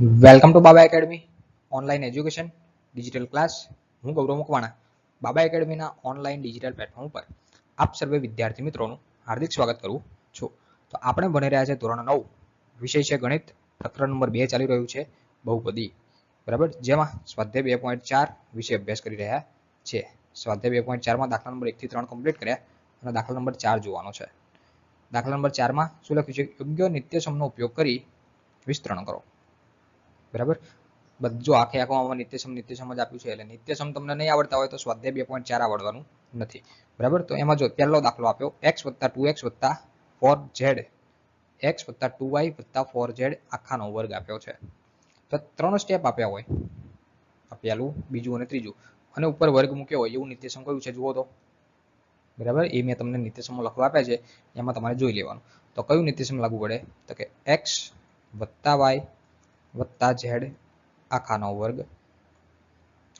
Welcome to Baba academy online education digital class. હું ગૌરવ મકવાણા બાબા એકેડમીના online digital platform ઉપર આપ સર્વે વિદ્યાર્થી મિત્રોનું હાર્દિક સ્વાગત કરું છું. તો આપણે ભણી રહ્યા છે ધોરણ 9, વિષય છે ગણિત, પ્રકરણ નંબર 2 ચાલી રહ્યું છે બહુપદી. બરાબર, જેમાં સ્વાધ્યાય 2.4 વિશે અભ્યાસ કરી રહ્યા છે. સ્વાધ્યાય 2.4 માં દાખલા નંબર 1 થી 3 કમ્પ્લીટ કર્યા અને દાખલા નંબર 4 જોવાનો છે. દાખલા નંબર 4 માં શું લખ્યું છે? યોગ્ય નિત્યસમનો ઉપયોગ કરી વિસ્તરણ કરો. બરાબર, બધું આખે આખો આમાં નિત્યસમ જ આપ્યું છે. એટલે નિત્યસમ તમને નહીં આવડતા હોય તો સ્વાધ્યાય 2.4 આવડવાનું નથી. બરાબર, તો એમાં જો પહેલો દાખલો આપ્યો x + 2x + 4z, x + 2y + 4z આખાનો વર્ગ આપ્યો છે. તો ત્રણ સ્ટેપ આપ્યા હોય, પહેલું, બીજું અને ત્રીજું, અને ઉપર વર્ગ મૂક્યો હોય એવું નિત્યસમ કયું છે જુઓ તો. બરાબર, એ મેં તમને નિત્યસમો લખવા આપ્યા છે, એમાં તમારે જોઈ લેવાનું. તો કયું નિત્યસમ લાગુ પડે? તો કે x + y + z આખાનો વર્ગ.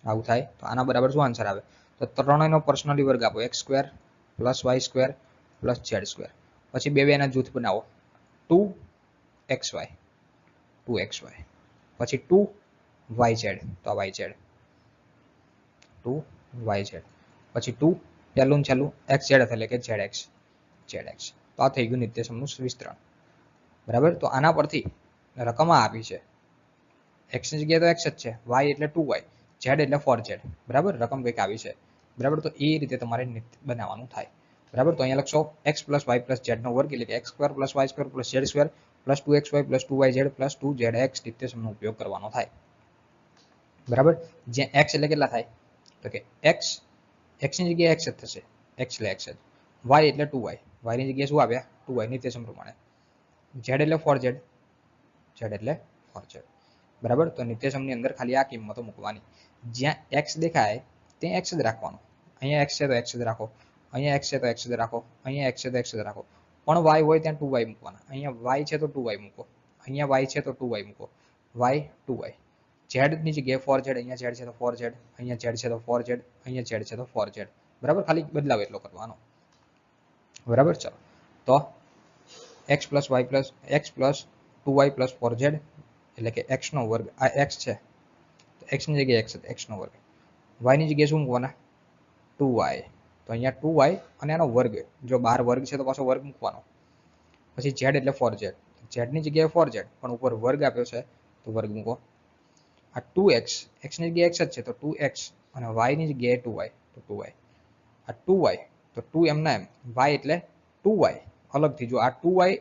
આવું થાય તો આના બરાબર શું આન્સર આવે? તો ત્રણેયનો પર્સનલી વર્ગ આપો, x² + y² + z². પછી બે બેના જૂથ બનાવો, 2xy 2xy, પછી 2yz, તો yz 2yz, પછી 2 પહેલું ને છેલ્લું xz એટલે કે zx zx. તો આ થઈ ગયું નિત્યસમનું વિસ્તરણ. બરાબર, તો આના પરથી રકમ આપી છે. x ની જગ્યાએ તો x જ છે, y એટલે 2y, z એટલે 4z. બરાબર, રકમ કંઈક આવી છે. બરાબર, તો એ રીતે તમારે બનાવવાનું થાય. બરાબર, તો અહીંયા લખશો x + y + z નો વર્ગ એટલે કે x² + y² + z² + 2xy + 2yz + 2zx નિત્યસમનો ઉપયોગ કરવાનો થાય. બરાબર, જ્યાં x એટલે કેટલા થાય? તો કે x ની જગ્યાએ x જ થશે, x એટલે x જ, y એટલે 2y, y ની જગ્યાએ શું આપ્યા? 2y નિત્યસમ પ્રમાણે, z એટલે 4z, z એટલે 4z. બરાબર, તો નિત્યસમની અંદર ખાલી આ કિંમતો મૂકવાની. જ્યાં x દેખાય ત્યાં x જ રાખવાનો. અહીંયા x છે તો x જ રાખો, અહીંયા x છે તો x જ રાખો, અહીંયા x છે તો x જ રાખો. પણ y હોય ત્યાં 2y મૂકવાના. અહીંયા y છે તો 2y મૂકો, અહીંયા y છે તો 2y મૂકો, y 2y. z ની જગ્યાએ 4z, અહીંયા z છે તો 4z, અહીંયા z છે તો 4z, અહીંયા z છે તો 4z. બરાબર, ખાલી બદલાવ એટલો કરવાનો. બરાબર, ચલો તો x + y + x + 2y + 4z એટલે કે x નો વર્ગ. આ x છે તો x ની જગ્યાએ x જ, x નો વર્ગ. y ની જગ્યાએ શું મૂકવાના? 2y, તો અહીંયા 2y અને એનો વર્ગ. જો બહાર વર્ગ છે તો પાછો વર્ગ મૂકવાનો. પછી z એટલે 4z, z ની જગ્યાએ 4z પણ ઉપર વર્ગ આપ્યો છે તો વર્ગ મૂકો. આ 2x, x ની જગ્યાએ x જ છે તો 2x, અને y ની જગ્યાએ 2y તો 2y. આ 2y તો 2 એમના એમ, y એટલે 2y અલગથી. જો આ 2y,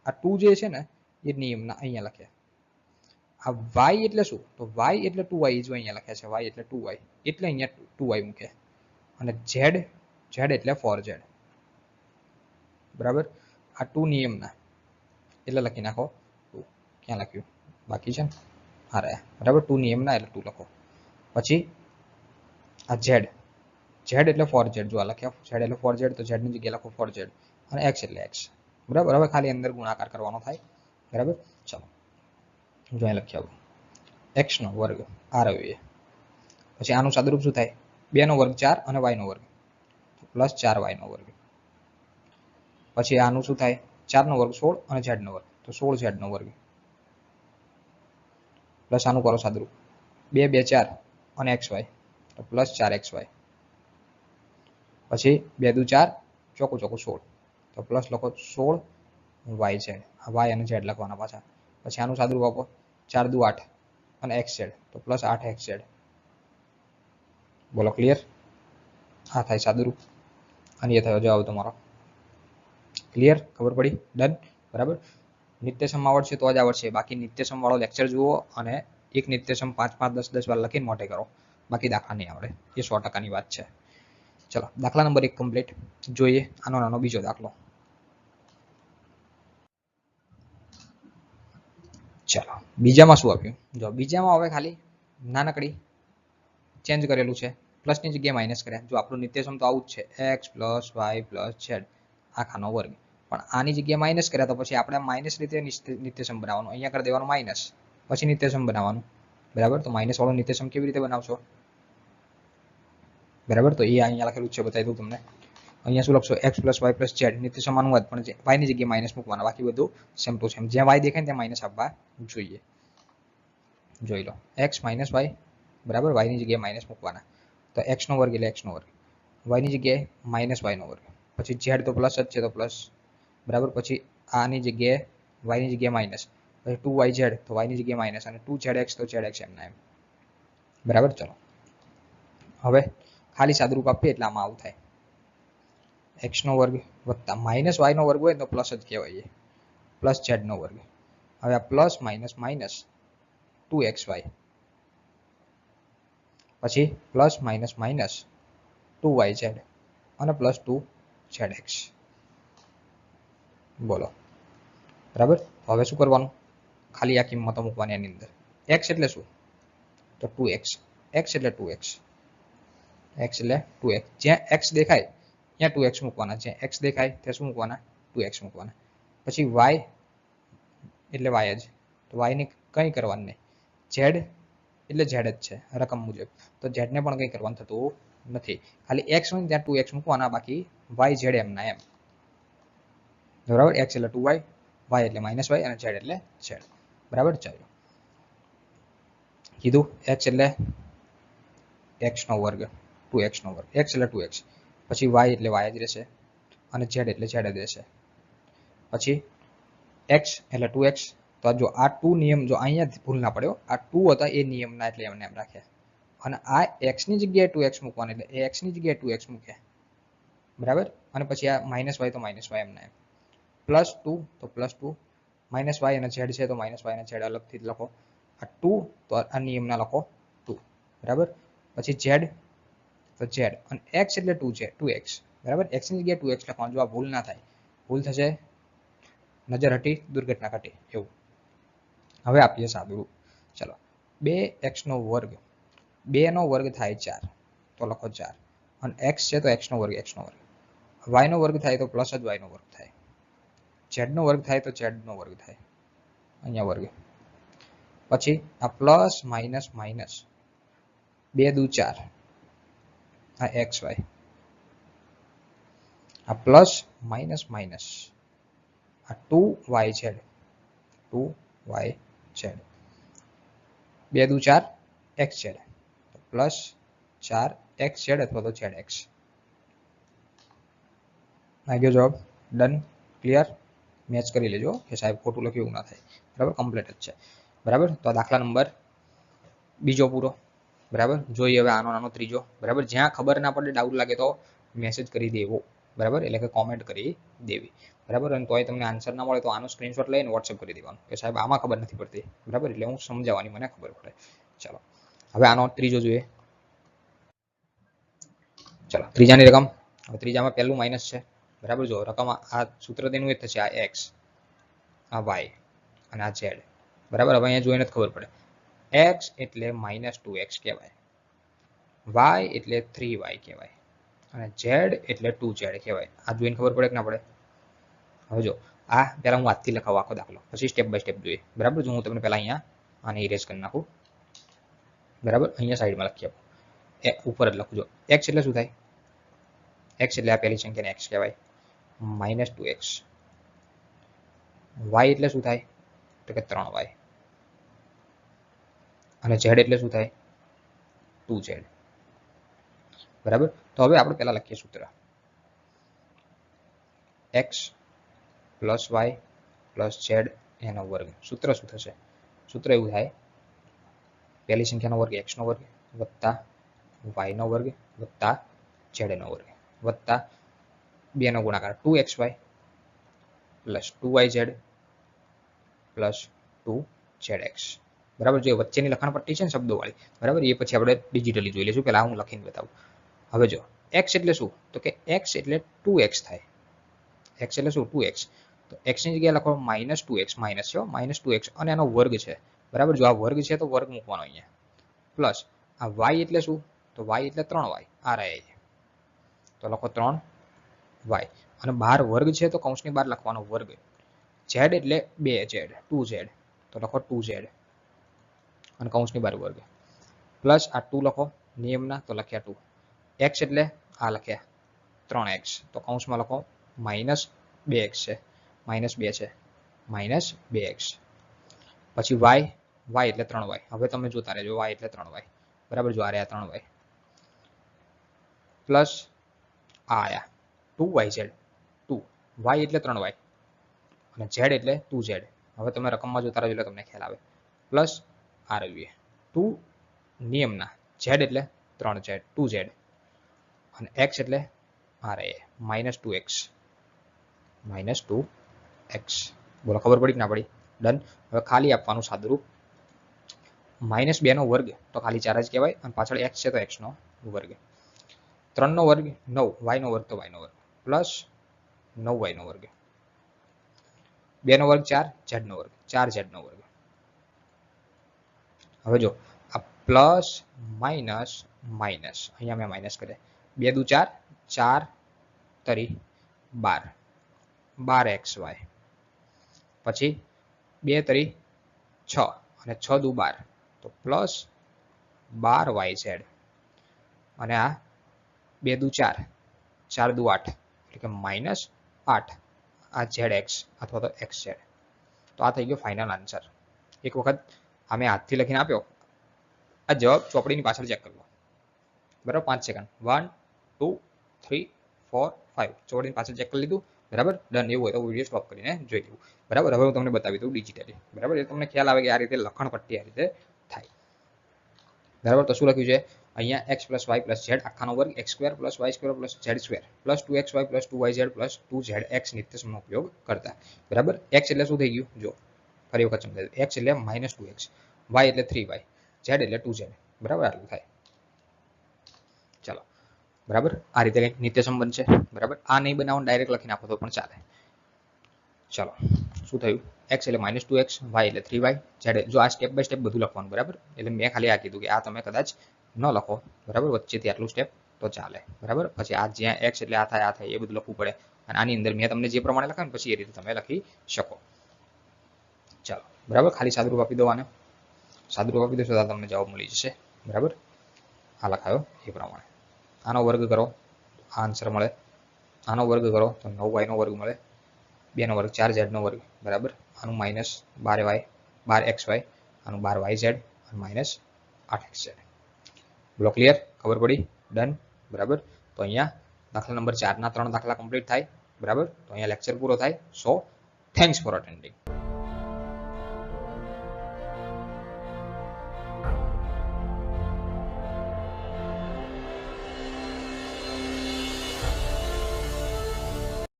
આ 2 જે છે ને એ નિયમના અહીંયા લખ્યા. આ y એટલે શું? તો y એટલે 2y, જો અહીંયા લખ્યા છે y એટલે 2y, એટલે અહીંયા 2y મૂકે. અને z એટલે 4z. બરાબર, આ 2 નિયમના એટલે લખી નાખો 2. ક્યાં લખ્યું? બાકી છે ને, હા રહ્યા. બરાબર, 2 નિયમના એટલે 2 લખો. પછી આ z એટલે 4z, જો આ લખ્યા z એટલે 4z તો z ની જગ્યાએ લખો 4z, અને x એટલે x. બરાબર, હવે ખાલી અંદર ગુણાકાર કરવાનો થાય. બરાબર, ચલો જો અહીં લખી આવું, x નો વર્ગ આ રહ્યું. પછી આનું સાદુરૂપ શું થાય? 2 નો વર્ગ 4 અને y નો વર્ગ પ્લસ 4y નો વર્ગ. પછી આનું શું થાય? 4 નો વર્ગ 16 અને z નો વર્ગ તો 16z નો વર્ગ. પ્લસ આનું કરો સાદુરૂપ, 2 2 4 અને xy તો પ્લસ 4xy. પછી 2 દુ 4, ચોકું ચોકું 16 તો પ્લસ લખો 16yz. આ y અને z લખવાના પાછા. પછી આનું સાદુરૂપ આપો, 4 દુ 8 અને xz તો પ્લસ 8xz. બોલો ક્લિયર? આ થાય સાદુરૂપ અને એ થયો જવાબ તમારો. ક્લિયર? ખબર પડી? ડન? બરાબર, નિત્યસમ આવડશે તો જ આવડશે. બાકી નિત્યસમ વાળો લેક્ચર જુઓ અને એક નિત્યસમ 5 5 10 10 વાર લખીને મોઢે કરો, બાકી દાખલા નહીં આવડે. એ 100%ની વાત છે. ચલો દાખલા નંબર 1 કમ્પ્લીટ. જોઈએ આનો નાનો બીજો દાખલો. ચલો બીજામાં શું આપ્યું? જો બીજામાં હવે ખાલી નાનકડી ચેન્જ કરેલું છે, પ્લસની જગ્યાએ માઇનસ કર્યા. જો આપણું નિત્યસમ તો આવું જ છે, x + y + z આખાનો વર્ગ. પણ આની જગ્યાએ માઇનસ કર્યા તો પછી આપણે માઇનસ રીતે નિત્યસમ બનાવવાનું. અહીંયા કરી દેવાનું માઇનસ, પછી નિત્યસમ બનાવવાનું. બરાબર, તો માઇનસ વાળો નિત્યસમ કેવી રીતે બનાવશો? બરાબર, તો એ અહીંયા લખેલું છે, બતાવી દઉં તમને. અહીંયા શું લખશો? x + y + z નિત્યસમ અનુવાદ, પણ y ની જગ્યાએ માઇનસ મૂકવાના. બાકી બધું સેમ ટુ સેમ, જ્યાં y દેખાય ત્યાં માઇનસ આપવા જોઈએ. જોઈ લો x માઇનસ વાય બરાબર, y ની જગ્યાએ માઇનસ મૂકવાના, તો x નો વર્ગ એટલે x નો વર્ગ, y ની જગ્યાએ માઇનસ y નો વર્ગ, પછી z તો પ્લસ જ છે તો પ્લસ બરાબર, પછી આની જગ્યાએ y ની જગ્યાએ માઇનસ, પછી 2yz તો y ની જગ્યાએ માઇનસ અને 2zx તો zx એમના એમ બરાબર. ચલો હવે ખાલી સાદુરૂપ આપીએ એટલે આમાં આવું થાય, x નો વર્ગ વત્તા માઇનસ y નો વર્ગ હોય તો પ્લસ જ કહેવાય, પ્લસ z નો વર્ગ. હવે આ પ્લસ માઇનસ માઇનસ 2xy, પછી પ્લસ માઇનસ માઇનસ 2yz અને પ્લસ 2zx. બોલો બરાબર. હવે શું કરવાનું, ખાલી આ કિંમતો મૂકવાની એની અંદર. x એટલે શું, તો 2x, x એટલે 2x, x એટલે 2x, જ્યાં x દેખાય ત્યાં 2x મૂકવાના, જ્યાં x દેખાય ત્યાં શું મૂકવાના, 2x મૂકવાના. પછી y એટલે y જ, તો y ને કંઈ કરવાનું નહીં, z એટલે z જ છે રકમ મુજબ, તો z ને પણ કંઈ કરવાનું થતું નથી, ખાલી x હોય ત્યાં 2x મૂકવાના, બાકી y z એમના એમ બરાબર. x એટલે 2y, y એટલે માઇનસ y અને z એટલે z બરાબર. ચાલો કીધું x એટલે x નો વર્ગ, 2x નો વર્ગ, x એટલે 2x, પછી y એટલે y જ રહેશે અને z એટલે z જ રહેશે. પછી x એટલે 2x, તો જો આ 2 નિયમ જો અહીંયા ભૂલ ના પડ્યો, આ 2 હતા એ નિયમના એટલે એમને એમ રાખ્યા, અને આ x ની જગ્યાએ 2x મૂકવાના એટલે એ x ની જગ્યાએ 2x મૂક્યા બરાબર. અને પછી આ માઇનસ y તો માઇનસ y એમના એમ, પ્લસ 2 તો પ્લસ 2, માઇનસ y અને z છે તો માઇનસ y અને z અલગથી લખો, આ 2 તો આ નિયમના લખો 2 બરાબર. પછી z તો z અને x એટલે 2x બરાબર, x ની જગ્યાએ 2x લખવાનું, જો આ ભૂલ ના થાય, ભૂલ થશે નજર હટી દુર્ઘટના ઘટી એવું. હવે આપીએ સાદુરૂપ, ચલો 2x નો વર્ગ, 2 નો વર્ગ થાય 4 તો લખો 4, અને x છે તો x નો વર્ગ, y નો વર્ગ થાય તો પ્લસ જ y નો વર્ગ થાય, z નો વર્ગ થાય તો z નો વર્ગ થાય, અહીંયા વર્ગ. પછી આ પ્લસ માઇનસ માઇનસ 2 દુ 4, આ xy, આ પ્લસ માઇનસ માઇનસ આ 2yz, 2yz, 2 દુ 4 xz, પ્લસ 4xz અથવા તો zx. આવી ગયો જવાબ, ડન, ક્લિયર. મેચ કરી લેજો કે સાહેબ ખોટું લખ્યું એવું ના થાય બરાબર, કમ્પ્લીટ જ છે બરાબર. તો આ દાખલા નંબર બીજો પૂરો બરાબર. જોઈએ હવે આનો નાનો ત્રીજો બરાબર. જ્યાં ખબર ના પડે, ડાઉટ લાગે તો મેસેજ કરી દેવો બરાબર, એટલે કે કોમેન્ટ કરી દેવી બરાબર. અને તોય તમને આન્સર ના મળે તો આનો સ્ક્રીનશોટ લઈને વોટ્સએપ કરી દેવાનું કે સાહેબ આમાં ખબર નથી પડતી બરાબર, એટલે હું સમજાવવાની મને ખબર પડે. ચાલો હવે આનો ત્રીજો જોઈએ. ચલો ત્રીજાની રકમ, હવે ત્રીજામાં પહેલું માઇનસ છે બરાબર. જો રકમ આ સૂત્ર તેનું એ થશે, આ x, આ y અને આ z બરાબર. હવે અહીંયા જોઈને જ ખબર પડે, x એટલે -2x કહેવાય, y એટલે 3y કહેવાય અને z એટલે 2z કહેવાય. આ જોઈને ખબર પડે કે ના પડે. હવે જો આ પહેલા હું હાથથી લખાવું આખો દાખલો, પછી સ્ટેપ બાય સ્ટેપ જોઈએ બરાબર. જો હું તમને પહેલા અહીંયા આને ઇરેઝ કરી નાખું બરાબર, અહીંયા સાઈડમાં લખી આપું, ઉપર જ લખું. જો x એટલે શું થાય, x એટલે આ પહેલી સંખ્યાને x કહેવાય, -2x. y એટલે શું થાય, તો કે 3y, અને z એટલે શું થાય, 2z બરાબર. તો હવે આપણે પહેલા લખીએ સૂત્ર, x plus y plus z એનો વર્ગ. સૂત્ર શું થશે, સૂત્ર એવું થાય, પહેલી સંખ્યાનો વર્ગ x નો વર્ગ વત્તા y નો વર્ગ વત્તા z નો વર્ગ વત્તા 2 નો ગુણાકાર 2xy plus 2yz plus 2zx બરાબર. જે વચ્ચેની લખાણ પટ્ટી છે ને શબ્દોવાળી બરાબર, એ પછી આપણે ડિજિટલી જોઈ લઈશું, પહેલા હું લખીને બતાવું. હવે જો x એટલે શું, તો કે x એટલે 2x થાય, x એટલે શું, 2x, તો x ની જગ્યાએ લખો -2x, માઇનસ છે -2x અને આનો વર્ગ છે બરાબર. જો આ વર્ગ છે તો વર્ગ મૂકવાનો અહીંયા, પ્લસ આ y એટલે શું, તો y એટલે 3y, આ રહ્યા, તો લખો 3y, અને બહાર વર્ગ છે તો કૌંસની બહાર લખવાનો વર્ગ. z એટલે 2z, 2z, તો લખો 2z અને કૌંસની બહાર વર્ગ, પ્લસ આ 2 લખો નિયમના, તો લખ્યા 2, x એટલે આ લખ્યા 3x, તો કૌંસમાં લખો -2x છે, -2 છે, -2x. પછી y વાય એટલે 3y. હવે તમે જોતા રહેજો વાય એટલે 3y. બરાબર, જો આ રહ્યા 3y પ્લસ આ આયા 2yz 2 y એટલે 3y અને z એટલે 2z. હવે તમે રકમમાં જોતા રહેજો એટલે તમને ખ્યાલ આવે. પ્લસ આ રહ્યું 2 નિયમના z એટલે 3z 2z અને x એટલે આ રહે -2x -2x. બોલો ખબર પડી કે ના પડી? ડન. હવે ખાલી આપવાનું સાદુરૂપ. -2 નો વર્ગ તો ખાલી 4 જ કહેવાય અને પાછળ x છે તો x નો વર્ગ. 3 નો વર્ગ 9 y નો વર્ગ તો y નો વર્ગ પ્લસ 9y નો વર્ગ. 2 નો વર્ગ 4 z નો વર્ગ 4z નો વર્ગ. હવે જો આ પ્લસ માઇનસ માઇનસ અહીંયા મેં માઇનસ કર્યા. 2 દુ 4 4 તરી 12 12xy. પછી 2 તરી 6 અને 6 દુ 12 તો પ્લસ 12yz અને આ 2 દુ 4 4 દુ 8 એટલે કે -8 આ zx અથવા તો xz. તો આ થઈ ગયો ફાઇનલ આન્સર. એક વખત આ મેં હાથથી લખીને આપ્યો. આ જવાબ ચોપડીની પાછળ ચેક કરી લો. બરાબર, 5 સેકન્ડ. 1 2 3 4 5 ચોપડીની પાછળ ચેક કરી લીધું. બરાબર, ડન. એવું હોય તો વિડીયો સ્ટોપ કરીને જોઈ લેવું. બરાબર, હવે હું તમને બતાવી દઉં ડિજિટલી. બરાબર, એ તમને ખ્યાલ આવે કે આ રીતે લખણ પટ્ટી આ રીતે થાય. બરાબર, તો શું લખ્યું છે અહીંયા? x + y + z આખાનો વર્ગ x² + y² + z² + 2xy + 2yz + 2zx નિત્યસમનો ઉપયોગ કરતા. બરાબર, x એટલે શું થઈ ગયું? જો ફરી વખત સમજાવી દઉં. x એટલે -2x, y એટલે 3y, z એટલે 2z. બરાબર, આટલું થાય. ચાલો, બરાબર, આ રીતે કંઈક નિત્યસમ બનશે. બરાબર, આ નહીં બનાવો ડાયરેક્ટ લખી નાખો તો પણ ચાલે. ચાલો, શું થયું? x એટલે -2x, y એટલે 3y, z જો આ સ્ટેપ બાય સ્ટેપ બધું લખવાનું. બરાબર, એટલે મેં ખાલી આ કીધું કે આ તમે કદાચ ન લખો. બરાબર, વચ્ચેથી આટલું સ્ટેપ તો ચાલે. બરાબર, પછી આ જ્યાં x એટલે આ થાય એ બધું લખવું પડે અને આની અંદર મેં તમને જે પ્રમાણે લખાયું પછી એ રીતે તમે લખી શકો. ચાલો, બરાબર, ખાલી સાદુરૂપ આપી દો આને. સાદુરૂપ આપી દેશો તો તમને જવાબ મળી જશે. બરાબર, આ લખાયો એ પ્રમાણે. આનો વર્ગ કરો આ આન્સર મળે. આનો વર્ગ કરો તો 9y નો વર્ગ મળે. 2 નો વર્ગ 4z નો વર્ગ. બરાબર, આનું -12y 12xy, આનું 12yz અને -8xz. બોલો ક્લિયર? ખબર પડી? ડન. બરાબર, તો અહીંયા દાખલા નંબર 4 ના 3 દાખલા કમ્પ્લીટ થાય. બરાબર, તો અહીંયા લેક્ચર પૂરો થાય. સો થેન્ક્સ ફોર અટેન્ડિંગ.